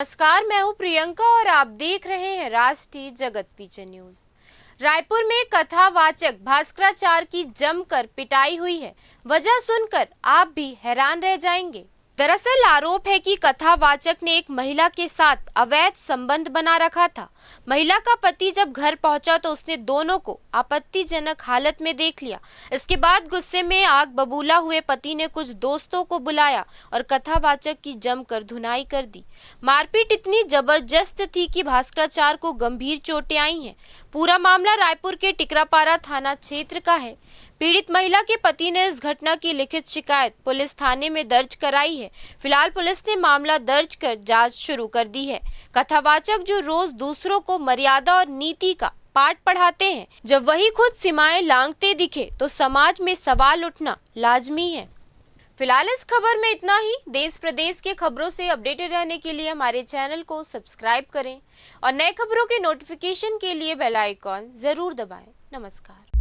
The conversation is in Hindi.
नमस्कार, मैं हूं प्रियंका और आप देख रहे हैं राष्ट्रीय जगत विजय न्यूज। रायपुर में कथावाचक भास्कराचार्य की जमकर पिटाई हुई है। वजह सुनकर आप भी हैरान रह जाएंगे। दरअसल आरोप है कि कथावाचक ने एक महिला के साथ अवैध संबंध बना रखा था। महिला का पति जब घर पहुंचा तो उसने दोनों को आपत्तिजनक हालत में देख लिया। इसके बाद गुस्से में आग बबूला हुए पति ने कुछ दोस्तों को बुलाया और कथावाचक की जमकर धुनाई कर दी। मारपीट इतनी जबरदस्त थी कि भास्कराचार्य को गंभीर चोटें आई हैं। पूरा मामला रायपुर के टिकरापारा थाना क्षेत्र का है। पीड़ित महिला के पति ने इस घटना की लिखित शिकायत पुलिस थाने में दर्ज कराई है। फिलहाल पुलिस ने मामला दर्ज कर जांच शुरू कर दी है। कथावाचक जो रोज दूसरों को मर्यादा और नीति का पाठ पढ़ाते हैं, जब वही खुद सीमाएं लांघते दिखे तो समाज में सवाल उठना लाजमी है। फिलहाल इस खबर में इतना ही। देश प्रदेश के खबरों से अपडेटेड रहने के लिए हमारे चैनल को सब्सक्राइब करें और नए खबरों के नोटिफिकेशन के लिए बेल आइकॉन जरूर दबाएं। नमस्कार।